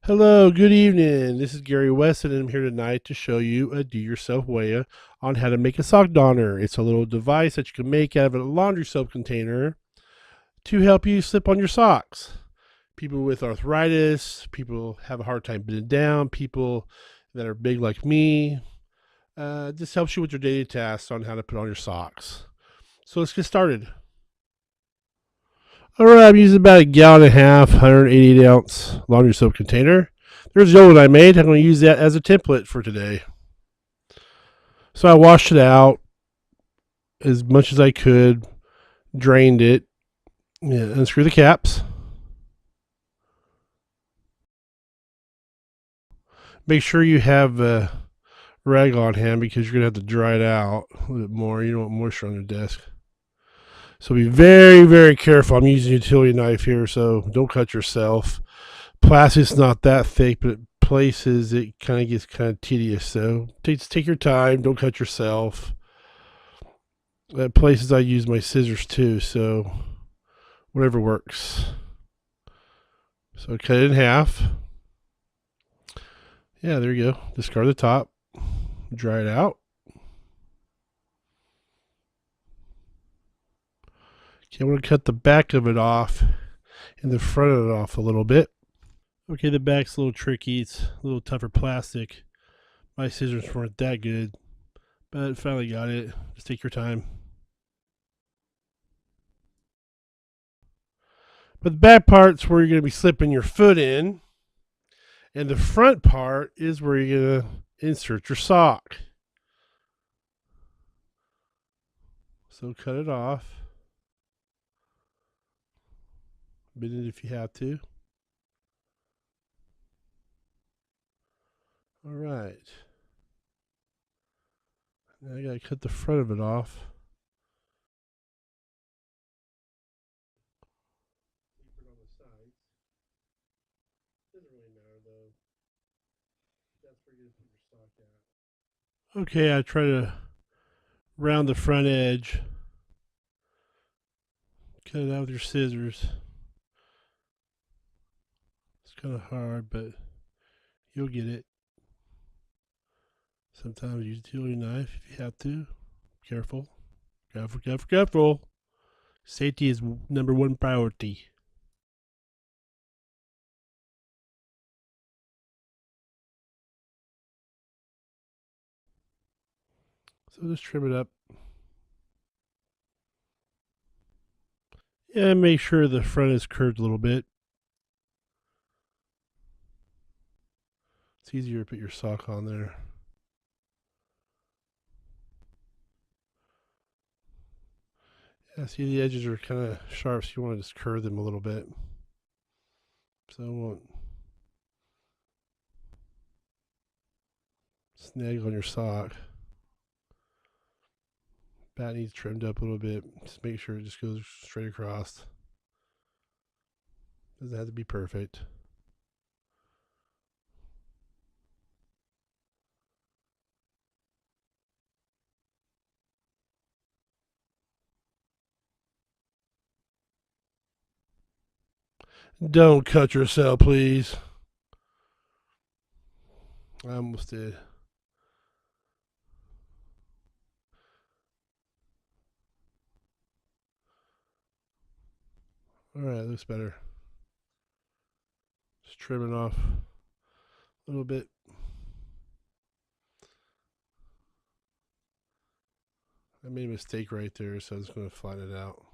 Hello, good evening. This is Gary Weston, and I'm here tonight to show you a do-yourself way on how to make a sock donner. It's a little device that you can make out of a laundry soap container to help you slip on your socks. People with arthritis, people have a hard time bending down, people that are big like me. This helps you with your daily tasks on how to put on your socks. So let's get started. All right, I'm using about a gallon and a half, 188-ounce laundry soap container. There's the old one I made. I'm going to use that as a template for today. So I washed it out as much as I could, drained it, unscrew the caps. Make sure you have a rag on hand because you're going to have to dry it out a little bit more. You don't want moisture on your desk. So be very, very careful. I'm using a utility knife here, so don't cut yourself. Plastic's not that thick, but places it kind of gets kind of tedious. So take your time. Don't cut yourself. At places I use my scissors too, so whatever works. So cut it in half. Yeah, there you go. Discard the top. Dry it out. Okay, I'm going to cut the back of it off and the front of it off a little bit. Okay, the back's a little tricky. It's a little tougher plastic. My scissors weren't that good, but finally got it. Just take your time. But the back part's where you're going to be slipping your foot in, and the front part is where you're going to insert your sock. So cut it off. Bend it if you have to. All right. Now I got to cut the front of it off. Doesn't really matter though. That's where you're gonna put your sock at. Okay, I try to round the front edge. Cut it out with your scissors. It's kind of hard, but you'll get it. Sometimes use a utility knife if you have to. Careful. Careful, careful, careful. Safety is number one priority. So just trim it up. Yeah, make sure the front is curved a little bit. It's easier to put your sock on there. Yeah, see the edges are kind of sharp, so you want to just curve them a little bit. So it won't snag on your sock. Bat needs trimmed up a little bit. Just make sure it just goes straight across. Doesn't have to be perfect. Don't cut yourself, please. I almost did. Alright, looks better. Just trim it off a little bit. I made a mistake right there, so I'm just going to flatten it out.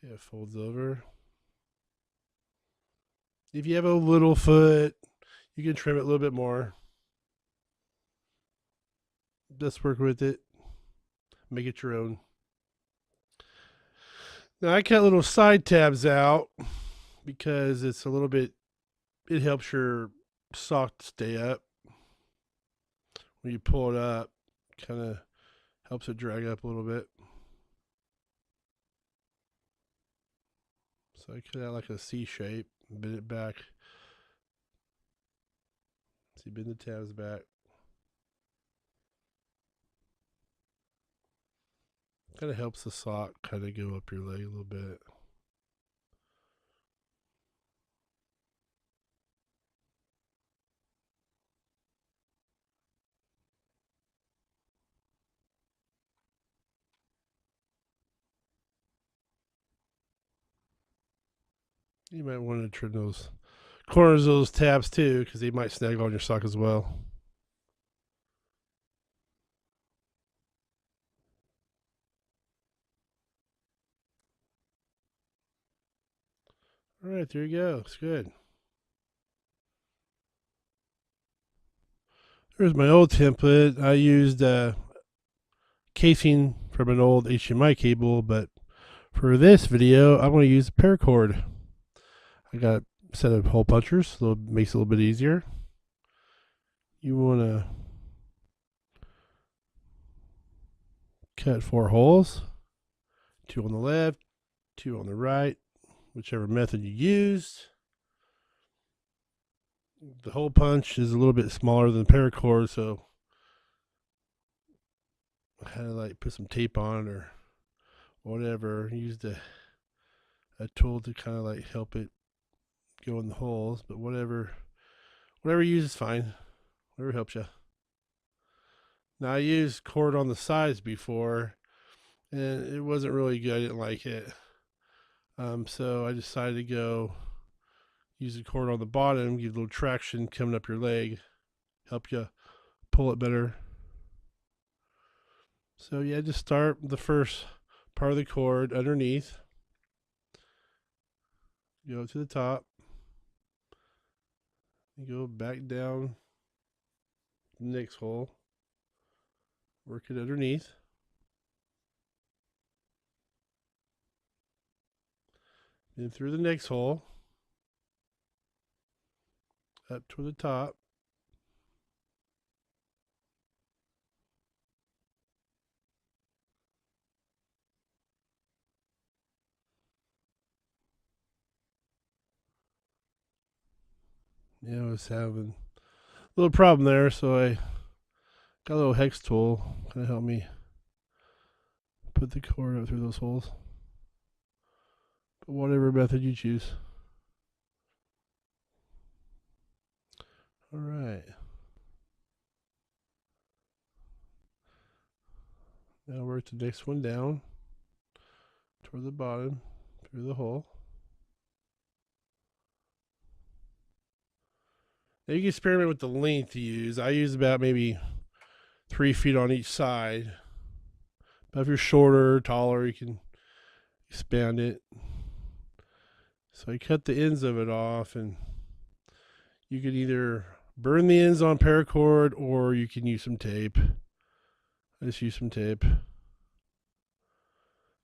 Okay, it folds over. If you have a little foot, you can trim it a little bit more. Just work with it. Make it your own. Now I cut little side tabs out because it's a little bit, it helps your sock stay up. When you pull it up, kind of helps it drag up a little bit. So I cut out like a C shape, bend it back. See, bend the tabs back. Kind of helps the sock kind of go up your leg a little bit. You might want to trim those corners of those tabs too, because they might snag on your sock as well. All right, there you go. It's good. There's my old template. I used casing from an old HDMI cable, but for this video, I'm going to use a paracord. I got a set of hole punchers, so it makes it a little bit easier. You want to cut 4 holes, 2 on the left, 2 on the right, whichever method you used. The hole punch is a little bit smaller than the paracord, so I had to like put some tape on or whatever. Used a tool to kind of like help it go in the holes, but whatever you use is fine. Whatever helps you. Now I used cord on the sides before, and it wasn't really good. I didn't like it. So I decided to go use the cord on the bottom, give a little traction coming up your leg, help you pull it better. So yeah, just start the first part of the cord underneath, go to the top, and go back down the next hole, work it underneath. Then through the next hole, up to the top. Yeah, I was having a little problem there, so I got a little hex tool, kind of help me put the cord up through those holes. But whatever method you choose. All right. Now work the next one down toward the bottom through the hole. Now you can experiment with the length you use. I use about maybe 3 feet on each side. But if you're shorter or taller, you can expand it. So I cut the ends of it off, and you could either burn the ends on paracord or you can use some tape. I just use some tape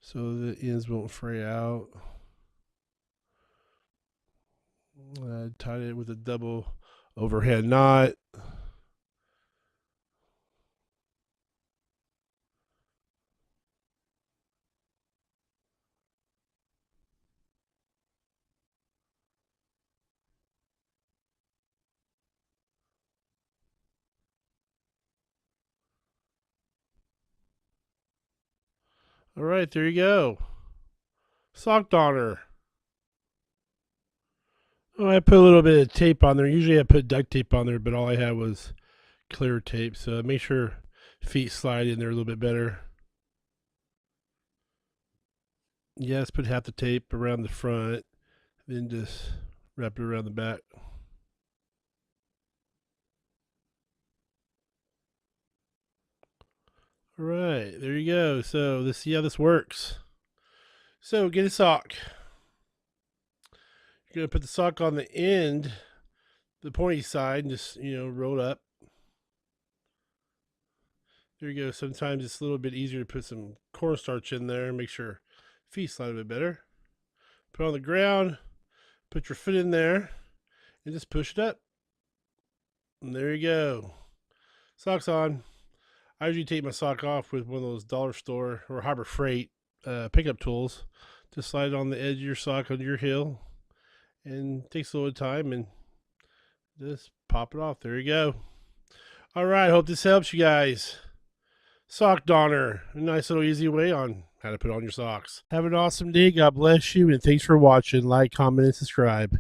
so the ends won't fray out. I tied it with a double overhead knot. All right, there you go. Sock donner. Oh, I put a little bit of tape on there. Usually I put duct tape on there, but all I had was clear tape. So make sure feet slide in there a little bit better. Yes, put half the tape around the front, then just wrap it around the back. All right, there you go. So let's see how this works. So get a sock. You're gonna put the sock on the end, the pointy side, and just roll up. There you go. Sometimes it's a little bit easier to put some cornstarch in there and make sure feet slide a bit better. Put it on the ground, put your foot in there, and just push it up. And there you go. Socks on. I usually take my sock off with one of those dollar store or Harbor Freight pickup tools. Just slide it on the edge of your sock under your heel, and it takes a little time, and just pop it off. There you go. All right, hope this helps you guys. Sock donner, a nice little easy way on how to put on your socks. Have an awesome day. God bless you, and thanks for watching. Like, comment, and subscribe.